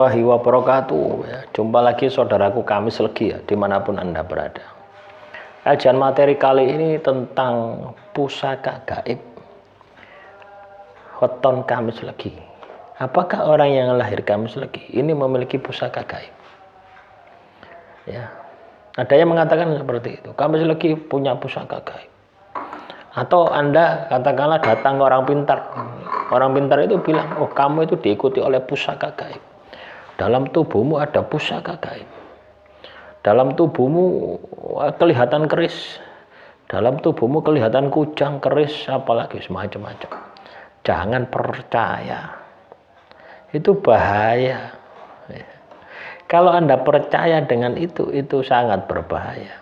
Wabarakatuh ya. Jumpa lagi saudaraku Kamis Legi ya, dimanapun Anda berada. Kajian materi kali ini tentang pusaka gaib weton Kamis Legi. Apakah orang yang lahir Kamis Legi ini memiliki pusaka gaib? Ya, ada yang mengatakan seperti itu. Kamis Legi punya pusaka gaib. Atau Anda katakanlah datang ke orang pintar. Orang pintar itu bilang, oh kamu itu diikuti oleh pusaka gaib. Dalam tubuhmu ada pusaka gaib. Dalam tubuhmu kelihatan keris. Dalam tubuhmu kelihatan kujang, keris, apalagi semacam-macam. Jangan percaya. Itu bahaya. Kalau Anda percaya dengan itu sangat berbahaya.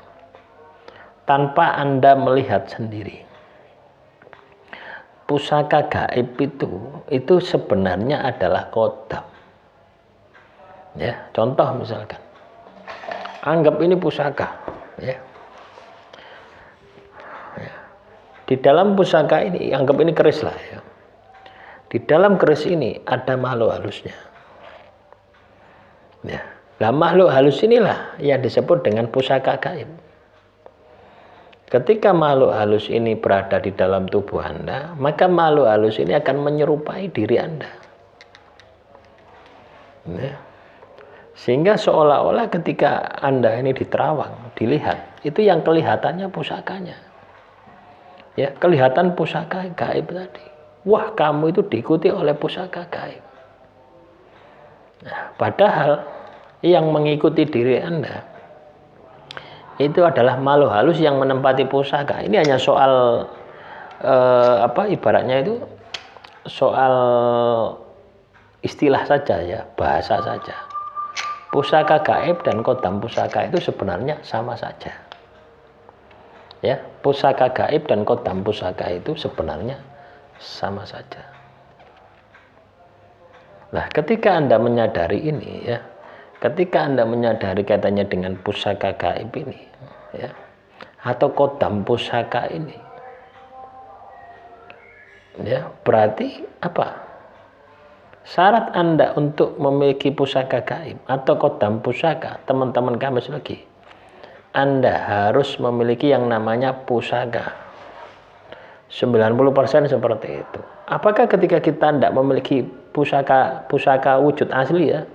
Tanpa Anda melihat sendiri. Pusaka gaib itu sebenarnya adalah kodam. Ya, contoh misalkan, anggap ini pusaka, ya. Di dalam pusaka ini, anggap ini keris lah, ya. Di dalam keris ini ada makhluk halusnya. Ya, nah makhluk halus inilah yang disebut dengan pusaka gaib. Ketika makhluk halus ini berada di dalam tubuh Anda, maka makhluk halus ini akan menyerupai diri Anda. Ya. Sehingga seolah-olah ketika Anda ini diterawang, dilihat, itu yang kelihatannya pusakanya. Ya, kelihatan pusaka gaib tadi. Wah, kamu itu diikuti oleh pusaka gaib. Nah, padahal yang mengikuti diri Anda itu adalah makhluk halus yang menempati pusaka. Ini hanya soal ibaratnya itu soal istilah saja ya, bahasa saja. Pusaka gaib dan kodam pusaka itu sebenarnya sama saja. Ya, pusaka gaib dan kodam pusaka itu sebenarnya sama saja. Nah, ketika Anda menyadari ini ya, ketika Anda menyadari kaitannya dengan pusaka gaib ini ya, atau kodam pusaka ini ya, berarti apa? Syarat Anda untuk memiliki pusaka gaib atau kodam pusaka, teman-teman Kamis Legi, Anda harus memiliki yang namanya pusaka. 90% seperti itu. Apakah ketika kita tidak memiliki pusaka wujud asli ya,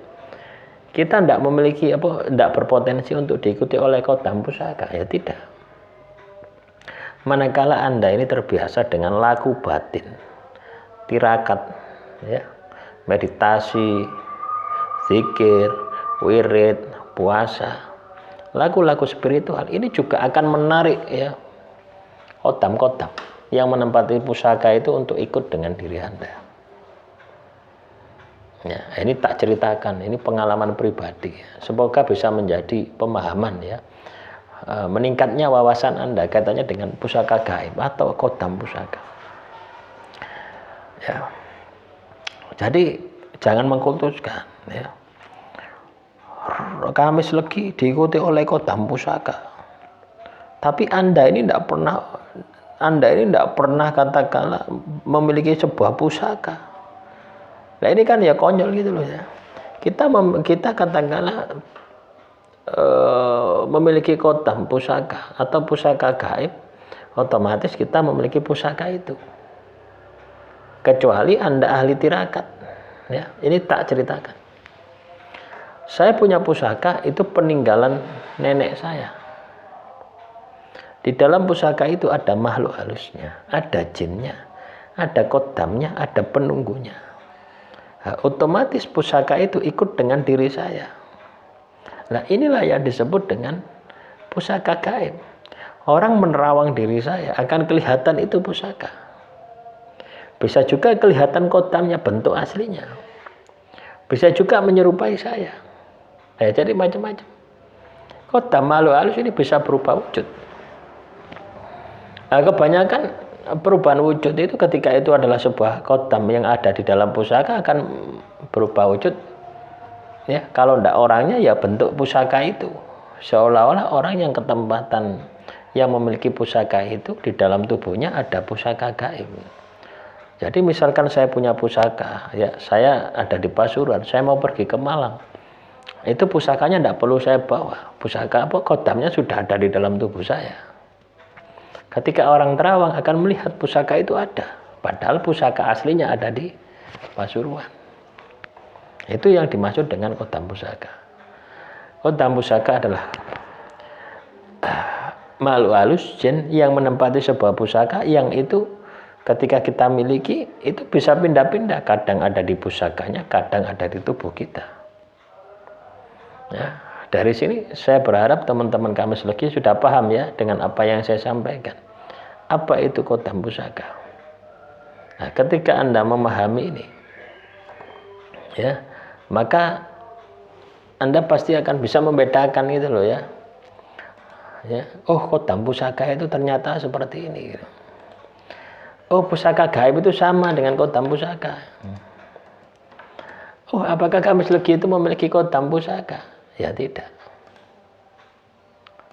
kita tidak memiliki tidak berpotensi untuk diikuti oleh kodam pusaka? Ya tidak. Manakala Anda ini terbiasa dengan laku batin, tirakat, ya, meditasi, zikir, wirid, puasa, lagu-lagu spiritual, ini juga akan menarik ya kodam-kodam yang menempati pusaka itu untuk ikut dengan diri Anda. Ya, ini tak ceritakan, ini pengalaman pribadi. Semoga bisa menjadi pemahaman ya, meningkatnya wawasan Anda kaitannya dengan pusaka gaib atau kodam pusaka. Ya. Jadi jangan mengkultuskan ya. Kamis Legi diikuti oleh kodam pusaka. Tapi Anda ini tidak pernah katakanlah memiliki sebuah pusaka. Nah ini kan ya konyol gitu loh ya. Kita katakanlah memiliki kodam pusaka atau pusaka gaib, otomatis kita memiliki pusaka itu. Kecuali Anda ahli tirakat. Ya, ini tak ceritakan. Saya punya pusaka itu peninggalan nenek saya. Di dalam pusaka itu ada makhluk halusnya, ada jinnya, ada kodamnya, ada penunggunya. Nah, otomatis pusaka itu ikut dengan diri saya. Nah, inilah yang disebut dengan pusaka gaib. Orang menerawang diri saya akan kelihatan itu pusaka. Bisa juga kelihatan kodamnya, bentuk aslinya. Bisa juga menyerupai saya. Nah, jadi macam-macam. Kodam makhluk halus ini bisa berubah wujud. Nah, kebanyakan perubahan wujud itu ketika itu adalah sebuah kodam yang ada di dalam pusaka akan berubah wujud. Ya, kalau tidak orangnya ya bentuk pusaka itu. Seolah-olah orang yang ketempatan yang memiliki pusaka itu di dalam tubuhnya ada pusaka gaib. Jadi misalkan saya punya pusaka, ya saya ada di Pasuruan, saya mau pergi ke Malang, itu pusakanya tidak perlu saya bawa. Pusaka apa? Kodamnya sudah ada di dalam tubuh saya. Ketika orang terawang akan melihat pusaka itu ada, padahal pusaka aslinya ada di Pasuruan. Itu yang dimaksud dengan kodam pusaka. Kodam pusaka adalah makhluk halus jin yang menempati sebuah pusaka yang itu ketika kita miliki itu bisa pindah-pindah. Kadang ada di pusakanya, kadang ada di tubuh kita. Ya, dari sini saya berharap teman-teman Kamis Legi sudah paham ya dengan apa yang saya sampaikan. Apa itu kodam pusaka? Nah, ketika Anda memahami ini, ya, maka Anda pasti akan bisa membedakan gitu loh ya. Ya, oh kodam pusaka itu ternyata seperti ini gitu. Oh pusaka gaib itu sama dengan kodam pusaka. Oh apakah Kamis Legi itu memiliki kodam pusaka? Ya tidak.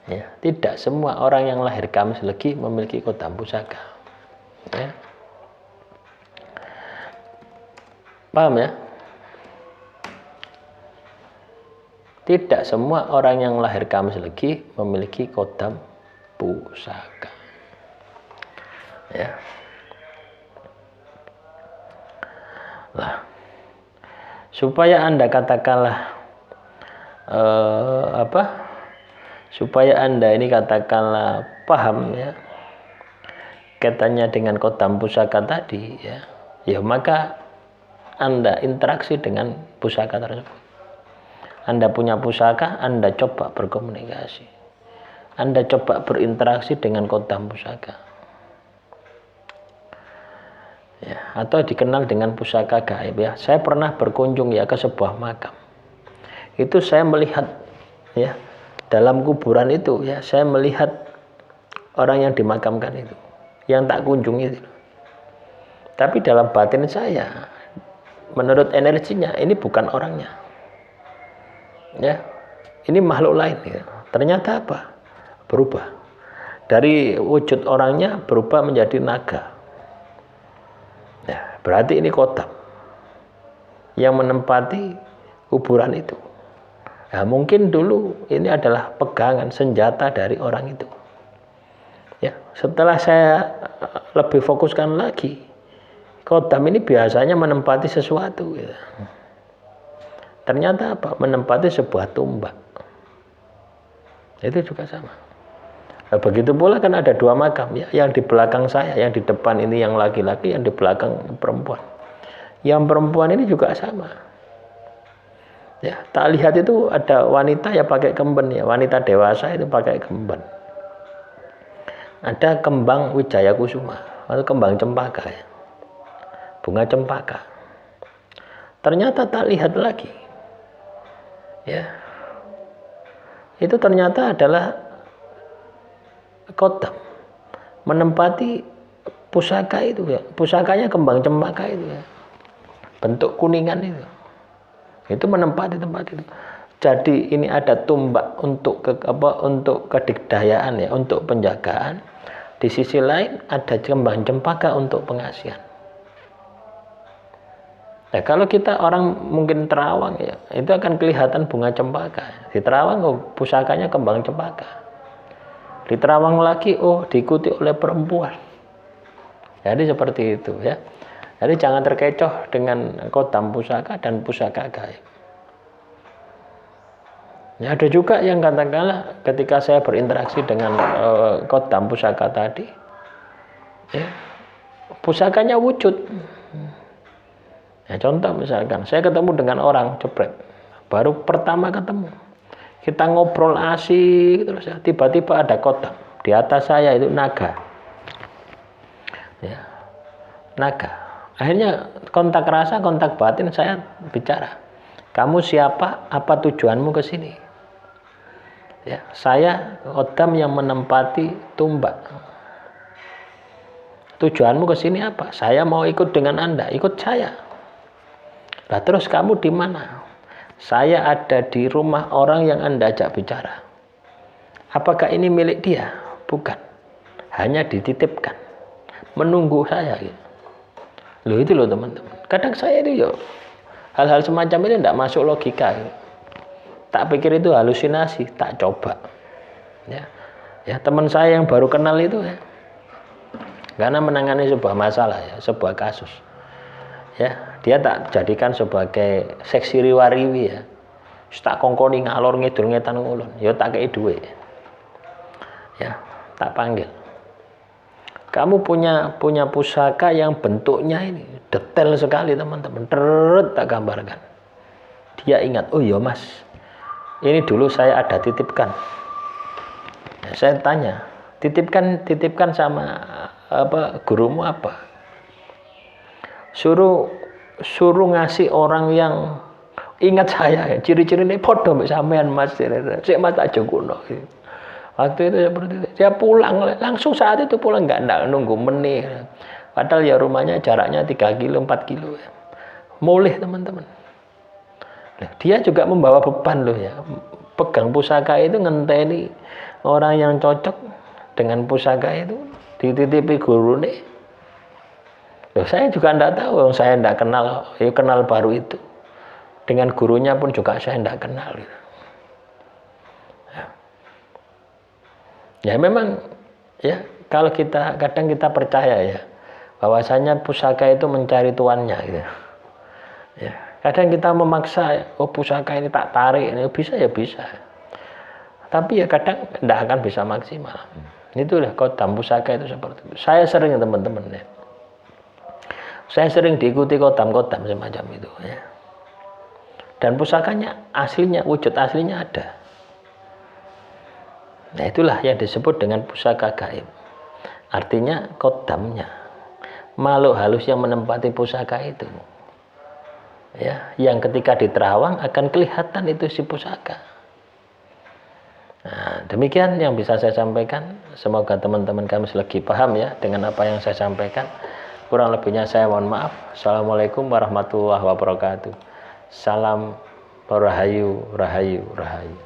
Ya, tidak semua orang yang lahir Kamis Legi memiliki kodam pusaka. Ya. Paham ya? Tidak semua orang yang lahir Kamis Legi memiliki kodam pusaka. Ya. Lah, supaya Anda katakanlah supaya Anda ini katakanlah paham ya kaitannya dengan kodam pusaka tadi ya. Ya maka Anda interaksi dengan pusaka tersebut. Anda punya pusaka, Anda coba berkomunikasi. Anda coba berinteraksi dengan kodam pusaka. Ya, atau dikenal dengan pusaka gaib ya. Saya pernah berkunjung ya ke sebuah makam. Itu saya melihat ya, dalam kuburan itu ya, saya melihat orang yang dimakamkan itu, yang tak kunjungi itu. Tapi dalam batin saya, menurut energinya ini bukan orangnya. Ya, ini makhluk lain ya. Ternyata apa? Berubah dari wujud orangnya berubah menjadi naga. Ya, berarti ini kodam yang menempati kuburan itu. Nah, mungkin dulu ini adalah pegangan senjata dari orang itu. Ya, setelah saya lebih fokuskan lagi, kodam ini biasanya menempati sesuatu. Ya. Ternyata apa? Menempati sebuah tumbak. Itu juga sama. Nah, begitu pula kan ada dua makam ya, yang di belakang saya, yang di depan ini yang laki-laki, yang di belakang perempuan. Yang perempuan ini juga sama. Ya, tak lihat itu ada wanita ya pakai kemben ya, wanita dewasa itu pakai kemben. Ada kembang Wijaya Kusuma atau kembang cempaka ya. Bunga cempaka. Ternyata tak lihat lagi. Ya. Itu ternyata adalah kodam menempati pusaka itu ya. Pusakanya kembang cempaka itu ya. Bentuk kuningan itu menempati tempat itu. Jadi ini ada tumbak untuk untuk kedikdayaan ya, untuk penjagaan. Di sisi lain ada kembang cempaka untuk pengasihan. Nah, kalau kita orang mungkin terawang ya, itu akan kelihatan bunga cempaka. Di terawang oh, pusakanya kembang cempaka. Di terawang lagi oh diikuti oleh perempuan. Jadi seperti itu ya. Jadi jangan terkecoh dengan kodam pusaka dan pusaka gaib. Ya, ada juga yang katakanlah ketika saya berinteraksi dengan kodam pusaka tadi, ya, pusakanya wujud. Ya, contoh misalkan saya ketemu dengan orang jepret, baru pertama ketemu, kita ngobrol asik terus ya, tiba-tiba ada kodam di atas saya itu naga, ya, naga. Akhirnya kontak rasa, kontak batin saya bicara, kamu siapa? Apa tujuanmu ke sini? Ya, saya kodam yang menempati tumbak. Tujuanmu ke sini apa? Saya mau ikut dengan Anda, ikut saya. Nah, terus kamu di mana? Saya ada di rumah orang yang Anda ajak bicara. Apakah ini milik dia? Bukan. Hanya dititipkan. Menunggu saya. Gitu. Loh itu loh teman-teman. Kadang saya itu yo hal-hal semacam ini tidak masuk logika. Tak pikir itu halusinasi, tak coba. Ya teman saya yang baru kenal itu ya, karena menangani sebuah masalah ya, sebuah kasus. Ya, dia tak jadikan sebagai seksi riwariwi ya. Tak kongkoni ngalor ngidul ngetan ngulon. Ya tak kei duit. Ya, tak panggil. Kamu punya pusaka yang bentuknya ini detail sekali teman-teman. Teret tak gambarkan. Dia ingat, oh iya mas, ini dulu saya ada titipkan. Ya, saya tanya, titipkan sama gurumu apa? Suruh ngasih orang yang ingat saya ya, ciri-cirinya podo mbek sampean mas. Sik mas aja kuno. Waktu itu seperti itu. Dia pulang langsung saat itu pulang, nggak nunggu menit. Padahal ya rumahnya jaraknya 3 kilo 4 kilo ya. Mulih teman-teman. Dia juga membawa beban loh ya. Pegang pusaka itu ngenteni orang yang cocok dengan pusaka itu dititipi guru nih. Loh, saya juga enggak tahu, saya enggak kenal, ya kenal baru itu. Dengan gurunya pun juga saya enggak kenal gitu. Ya memang ya kalau kadang kita percaya ya bahwasanya pusaka itu mencari tuannya gitu. Ya, kadang kita memaksa, oh pusaka ini tak tarik, ini bisa ya bisa. Tapi ya kadang tidak akan bisa maksimal. Itulah kodam pusaka itu seperti itu. Saya sering teman-teman ya. Saya sering diikuti kodam-kodam semacam itu ya. Dan pusakanya aslinya, wujud aslinya ada. Nah itulah yang disebut dengan pusaka gaib. Artinya kodamnya, makhluk halus yang menempati pusaka itu. Ya, yang ketika diterawang akan kelihatan itu si pusaka. Nah, demikian yang bisa saya sampaikan. Semoga teman-teman kami lagi paham ya dengan apa yang saya sampaikan. Kurang lebihnya saya mohon maaf. Assalamualaikum warahmatullahi wabarakatuh. Salam rahayu, rahayu, rahayu.